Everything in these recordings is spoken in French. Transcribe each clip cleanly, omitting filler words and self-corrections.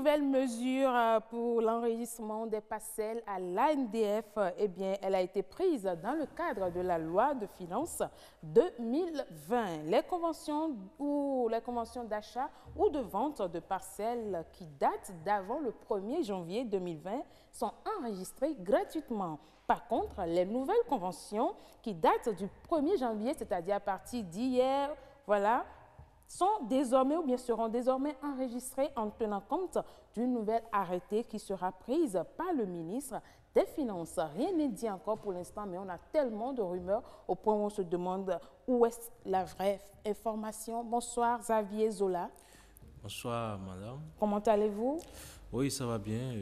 nouvelle mesure pour l'enregistrement des parcelles à l'ANDF, eh bien, elle a été prise dans le cadre de la loi de finances 2020. Les conventions d'achat ou de vente de parcelles qui datent d'avant le 1er janvier 2020 sont enregistrées gratuitement. Par contre, les nouvelles conventions qui datent du 1er janvier, c'est-à-dire à partir d'hier, voilà, sont désormais ou bien seront désormais enregistrés en tenant compte d'une nouvelle arrêté qui sera prise par le ministre des Finances. Rien n'est dit encore pour l'instant, mais on a tellement de rumeurs au point où on se demande où est la vraie information. Bonsoir Xavier Zola. Bonsoir madame. Comment allez-vous? Oui, ça va bien.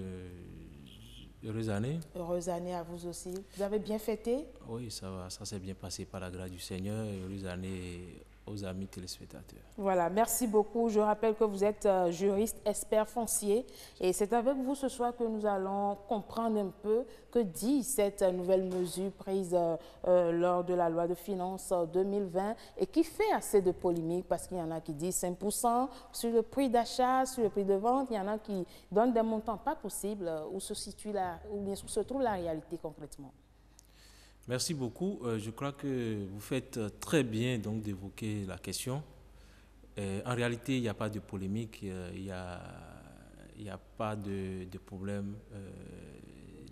Heureuse année. Heureuse année à vous aussi. Vous avez bien fêté? Oui, ça va, ça s'est bien passé par la grâce du Seigneur. Heureuse année aux amis téléspectateurs. Voilà, merci beaucoup. Je rappelle que vous êtes juriste, expert foncier et c'est avec vous ce soir que nous allons comprendre un peu que dit cette nouvelle mesure prise lors de la loi de finances 2020 et qui fait assez de polémique parce qu'il y en a qui disent 5% sur le prix d'achat, sur le prix de vente, il y en a qui donnent des montants pas possibles où se situe où bien se trouve la réalité concrètement. Merci beaucoup. Je crois que vous faites très bien donc d'évoquer la question. En réalité, il n'y a pas de polémique, il n'y a pas de problème.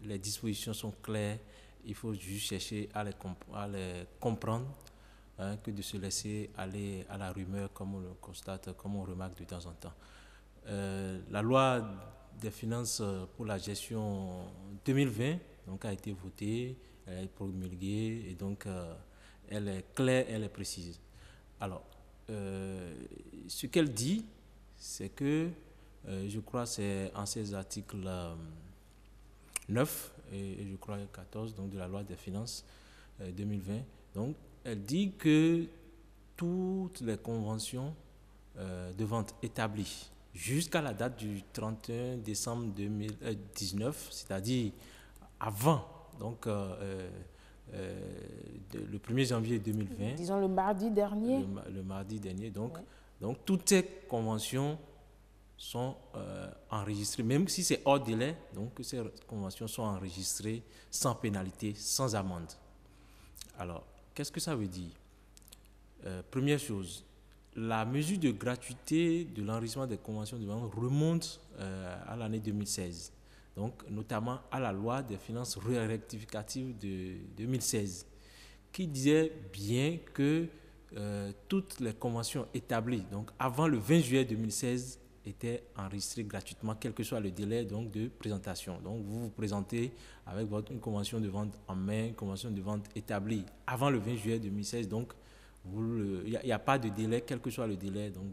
Les dispositions sont claires. Il faut juste chercher à les comprendre hein, que de se laisser aller à la rumeur comme on le constate, comme on remarque de temps en temps. La loi des finances pour la gestion 2020 donc, a été votée. Elle est promulguée et donc elle est claire, elle est précise. Alors, ce qu'elle dit, c'est que, je crois c'est en ces articles 9 et je crois 14 donc, de la loi des finances 2020, donc elle dit que toutes les conventions de vente établies jusqu'à la date du 31 décembre 2019, c'est-à-dire avant donc, le 1er janvier 2020. Disons le mardi dernier. Le mardi dernier. Donc, ouais. Donc toutes ces conventions sont enregistrées, même si c'est hors délai, donc ces conventions sont enregistrées sans pénalité, sans amende. Alors, qu'est-ce que ça veut dire? Première chose, la mesure de gratuité de l'enregistrement des conventions de vente remonte à l'année 2016. Donc, notamment à la loi des finances rectificatives de 2016, qui disait bien que toutes les conventions établies donc avant le 20 juillet 2016 étaient enregistrées gratuitement, quel que soit le délai donc, de présentation. Donc, vous vous présentez avec une convention de vente en main, une convention de vente établie avant le 20 juillet 2016, donc il n'y a pas de délai, quel que soit le délai. Donc,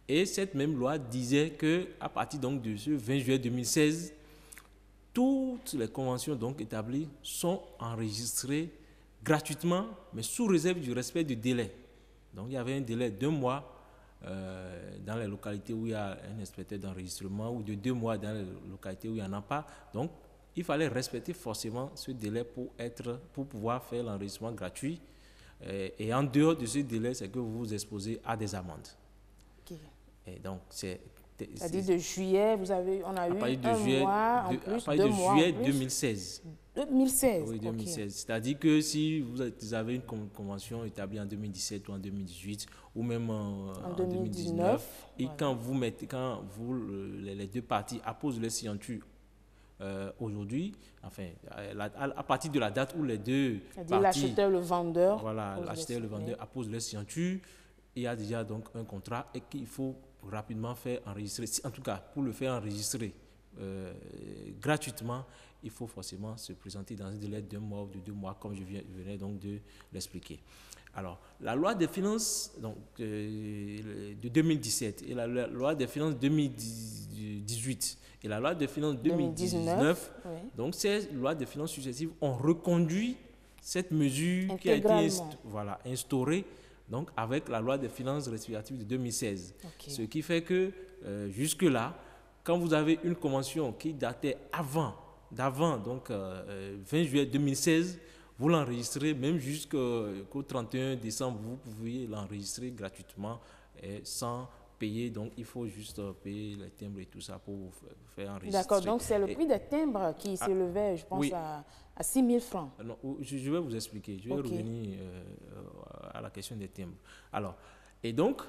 et cette même loi disait qu'à partir donc, de ce 20 juillet 2016, toutes les conventions donc établies sont enregistrées gratuitement, mais sous réserve du respect du délai. Donc, il y avait un délai de 2 mois dans les localités où il y a un inspecteur d'enregistrement ou de 2 mois dans les localités où il n'y en a pas. Donc, il fallait respecter forcément ce délai pour pouvoir faire l'enregistrement gratuit. Et en dehors de ce délai, c'est que vous vous exposez à des amendes. Okay. Et donc, c'est-à-dire de juillet, on a eu un mois en plus, à partir de juillet 2016. 2016. Oui, 2016. Okay. C'est-à-dire que si vous avez une convention établie en 2017 ou en 2018 ou même en 2019, et voilà. Les deux parties apposent les signatures aujourd'hui, enfin, à partir de la date où les deux parties, l'acheteur, le vendeur, voilà, l'acheteur et le vendeur apposent les signatures, il y a déjà donc un contrat et qu'il faut rapidement faire enregistrer. En tout cas, pour le faire enregistrer gratuitement, il faut forcément se présenter dans un délai de 1 mois ou de 2 mois, comme je venais donc de l'expliquer. Alors, la loi des finances donc, de 2017 et la loi des finances 2018 et la loi des finances 2019, oui. Donc ces lois des finances successives ont reconduit cette mesure qui a été instaurée donc, avec la loi des finances rectificatives de 2016. Okay. Ce qui fait que jusque-là, quand vous avez une convention qui datait d'avant, donc 20 juillet 2016, vous l'enregistrez même jusqu'au 31 décembre, vous pouvez l'enregistrer gratuitement et sans payer, donc il faut juste payer les timbres et tout ça pour vous faire enregistrer. D'accord, donc c'est le prix des timbres qui s'élevait, je pense, oui. à 6 000 francs. Non, je vais vous expliquer, je vais Ok. revenir à la question des timbres. Alors, et donc,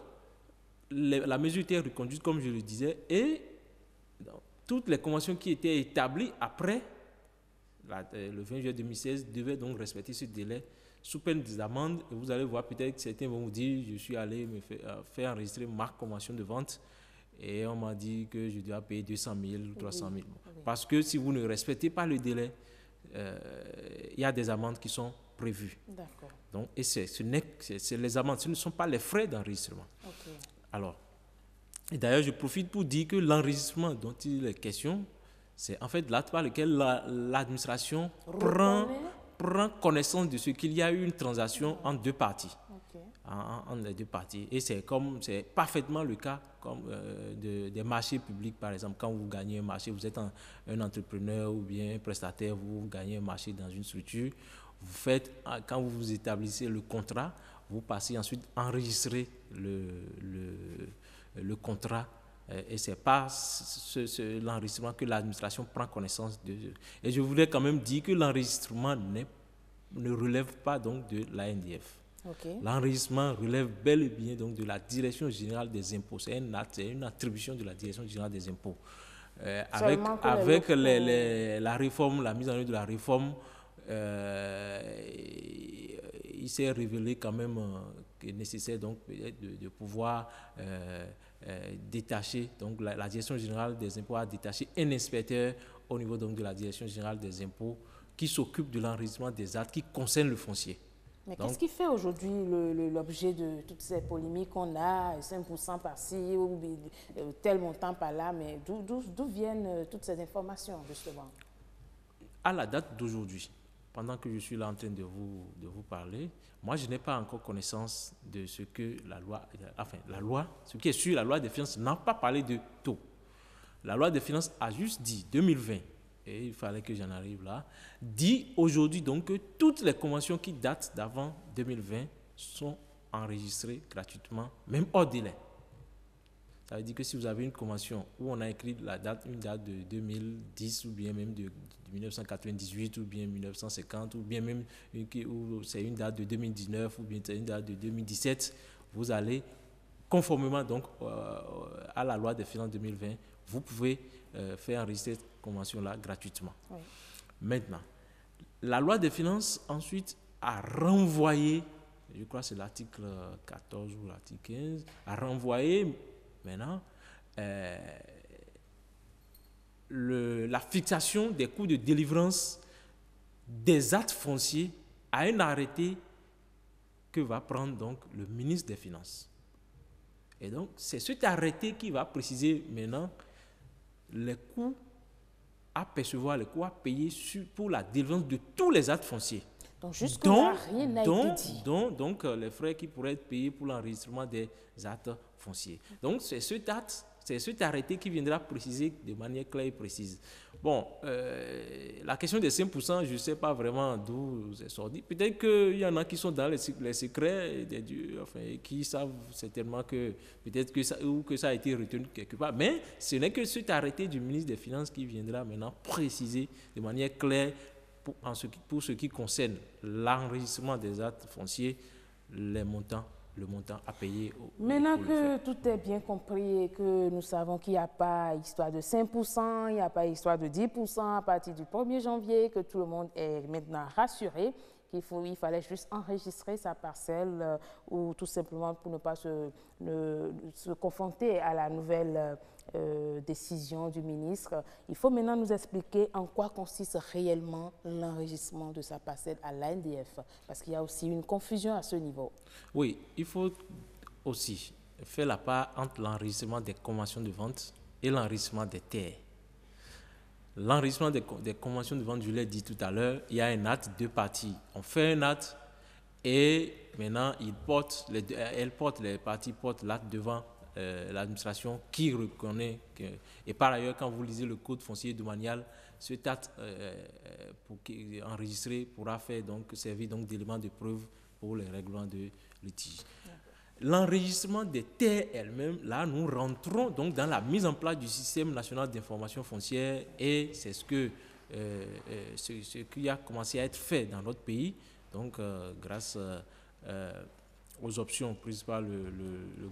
la mesure était reconduite, comme je le disais, et toutes les conventions qui étaient établies après le 20 juillet 2016 devaient donc respecter ce délai sous peine des amendes. Et vous allez voir, peut-être que certains vont vous dire, je suis allé me faire enregistrer ma convention de vente et on m'a dit que je dois payer 200 000 ou 300 000. Oui. Parce que si vous ne respectez pas le délai, il y a des amendes qui sont prévues. D'accord. Donc, et c'est les amendes, ce ne sont pas les frais d'enregistrement. Ok. Alors, et d'ailleurs, je profite pour dire que l'enregistrement dont il est question, c'est en fait l'acte par lequel l'administration prend connaissance de ce qu'il y a eu une transaction entre deux parties. Okay. Entre les deux parties. Et c'est parfaitement le cas comme, des marchés publics, par exemple. Quand vous gagnez un marché, vous êtes un entrepreneur ou bien un prestataire, vous gagnez un marché dans une structure. Quand vous établissez le contrat, vous passez ensuite enregistrer le contrat. Et c'est pas l'enregistrement que l'administration prend connaissance de. Et je voulais quand même dire que l'enregistrement ne relève pas donc de l'ANDF. Okay. L'enregistrement relève bel et bien donc de la Direction générale des impôts. C'est une attribution de la Direction générale des impôts. Avec la réforme, la mise en œuvre de la réforme, il s'est révélé quand même nécessaire donc de pouvoir détacher, donc la Direction générale des impôts a détaché un inspecteur au niveau donc de la Direction générale des impôts qui s'occupe de l'enregistrement des actes qui concernent le foncier. Mais qu'est-ce qui fait aujourd'hui l'objet de toutes ces polémiques qu'on a, 5% par-ci ou tel montant par-là, mais d'où viennent toutes ces informations justement? À la date d'aujourd'hui, pendant que je suis là en train de vous parler, moi je n'ai pas encore connaissance de ce que la loi, ce qui est sûr, la loi des finances n'a pas parlé de taux. La loi des finances a juste dit 2020, et il fallait que j'en arrive là, dit aujourd'hui donc que toutes les conventions qui datent d'avant 2020 sont enregistrées gratuitement, même hors délai. Ça veut dire que si vous avez une convention où on a écrit une date de 2010 ou bien même de 1998 ou bien 1950 ou bien même où c'est une date de 2019 ou bien c'est une date de 2017, vous allez, conformément donc à la loi des finances 2020, vous pouvez faire enregistrer cette convention-là gratuitement. Oui. Maintenant, la loi des finances ensuite a renvoyé, je crois que c'est l'article 14 ou l'article 15, a renvoyé maintenant la fixation des coûts de délivrance des actes fonciers à un arrêté que va prendre donc le ministre des Finances. Et donc, c'est cet arrêté qui va préciser maintenant les coûts à percevoir, les coûts à payer pour la délivrance de tous les actes fonciers. Donc, jusque-là, rien n'a été dit. Donc, les frais qui pourraient être payés pour l'enregistrement des actes fonciers. Donc, c'est cet arrêté qui viendra préciser de manière claire et précise. Bon, la question des 5%, je ne sais pas vraiment d'où c'est sorti. Peut-être qu'il y en a qui sont dans les secrets des dieux, enfin, qui savent certainement que peut-être que ça a été retenu quelque part. Mais ce n'est que cet arrêté du ministre des Finances qui viendra maintenant préciser de manière claire pour ce qui concerne l'enregistrement des actes fonciers, le montant à payer. Maintenant que tout est bien compris et que nous savons qu'il n'y a pas histoire de 5%, il n'y a pas histoire de 10% à partir du 1er janvier, que tout le monde est maintenant rassuré, il fallait juste enregistrer sa parcelle ou tout simplement pour ne pas se confronter à la nouvelle décision du ministre. Il faut maintenant nous expliquer en quoi consiste réellement l'enregistrement de sa parcelle à l'ANDF, parce qu'il y a aussi une confusion à ce niveau. Oui, il faut aussi faire la part entre l'enregistrement des conventions de vente et l'enregistrement des terres. L'enregistrement des conventions de vente, je l'ai dit tout à l'heure, il y a un acte, deux parties. On fait un acte et maintenant les parties portent l'acte devant l'administration qui reconnaît et par ailleurs, quand vous lisez le code foncier domanial, cet acte enregistré pourra servir donc d'élément de preuve pour les règlements de litige. l'enregistrement des terres elles-mêmes, là, nous rentrons donc dans la mise en place du système national d'information foncière et c'est ce qui a commencé à être fait dans notre pays, donc grâce aux options prises par le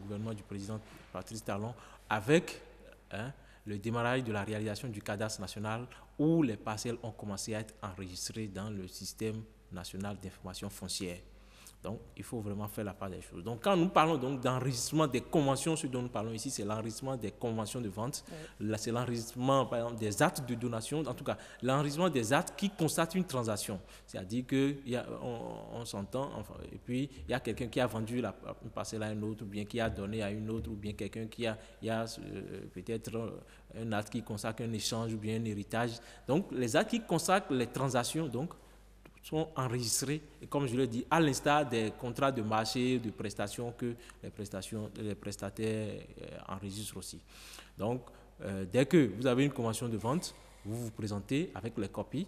gouvernement du président Patrice Talon avec le démarrage de la réalisation du cadastre national où les parcelles ont commencé à être enregistrées dans le système national d'information foncière. Donc, il faut vraiment faire la part des choses. Donc, quand nous parlons donc d'enregistrement des conventions, ce dont nous parlons ici, c'est l'enregistrement des conventions de vente. Oui. Là, c'est l'enregistrement, par exemple, des actes de donation. En tout cas, l'enregistrement des actes qui constatent une transaction. C'est-à-dire qu'on s'entend, enfin, et puis il y a quelqu'un qui a vendu une parcelle à un autre, ou bien qui a donné à une autre, ou bien quelqu'un qui a peut-être un acte qui consacre un échange, ou bien un héritage. Donc, les actes qui consacrent les transactions, donc, sont enregistrés, et comme je l'ai dit, à l'instar des contrats de marché, de prestations que les prestataires enregistrent aussi. Donc, dès que vous avez une convention de vente, vous vous présentez avec les copies,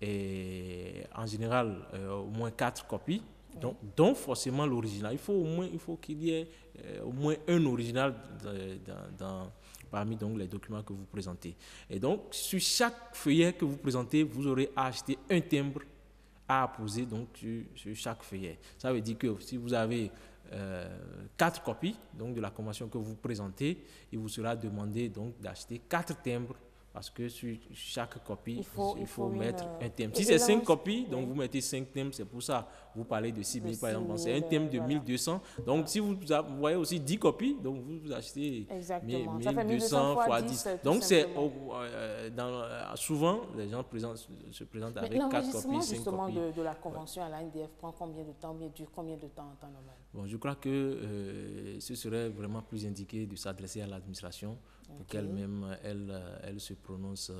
et en général, au moins 4 copies, dont forcément l'original. Il faut qu'il y ait au moins un original parmi donc, les documents que vous présentez. Et donc, sur chaque feuillet que vous présentez, vous aurez à acheter un timbre à apposer donc, sur chaque feuillet. Ça veut dire que si vous avez 4 copies donc, de la convention que vous présentez, il vous sera demandé donc, d'acheter 4 timbres parce que sur chaque copie, il faut mettre un timbre. Si c'est 5 copies, donc vous mettez 5 timbres, c'est pour ça vous parlez de 6 000 par exemple. C'est un timbre de 1200. Donc si vous voyez aussi 10 copies, donc vous achetez 1200 fois 10. Donc c'est souvent les gens se présentent avec 4 copies, 5 copies. Justement de la convention à l'ANDF prend combien de temps, dure combien de temps en temps normal? Bon, je crois que ce serait vraiment plus indiqué de s'adresser à l'administration pour qu'elle-même elle se prononce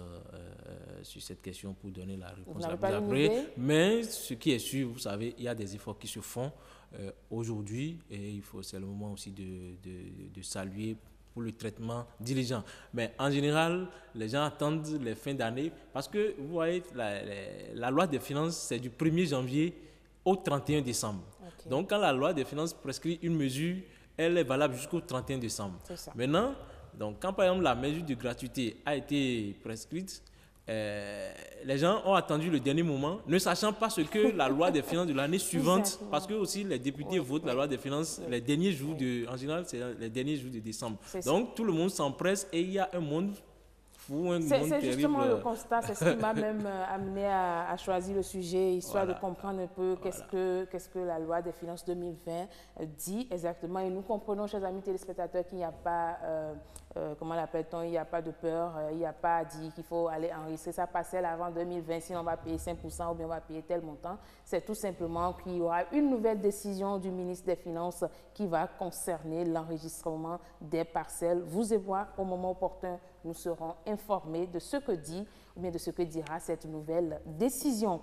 sur cette question pour donner la réponse la plus après. Mais ce qui est sûr, vous savez, il y a des efforts qui se font aujourd'hui et c'est le moment aussi de saluer pour le traitement diligent. Mais en général, les gens attendent les fins d'année parce que vous voyez, la loi des finances, c'est du 1er janvier au 31 décembre. Okay. Donc, quand la loi des finances prescrit une mesure, elle est valable jusqu'au 31 décembre. Maintenant, donc, quand par exemple la mesure de gratuité a été prescrite, les gens ont attendu le dernier moment, ne sachant pas ce que la loi des finances de l'année suivante, parce que aussi les députés votent la loi des finances les derniers jours en général, c'est les derniers jours de décembre. Donc, tout le monde s'empresse et il y a un monde fou, un monde terrible. C'est justement le constat, c'est ce qui m'a même amené à choisir le sujet, histoire de comprendre un peu qu'est-ce que la loi des finances 2020 dit exactement. Et nous comprenons, chers amis téléspectateurs, qu'il n'y a pas, comment l'appelle-t-on, il n'y a pas de peur, il n'y a pas à dire qu'il faut aller enregistrer sa parcelle avant 2020, sinon on va payer 5% ou bien on va payer tel montant. C'est tout simplement qu'il y aura une nouvelle décision du ministre des Finances qui va concerner l'enregistrement des parcelles. Vous et moi, au moment opportun, nous serons informés de ce que dit ou bien de ce que dira cette nouvelle décision.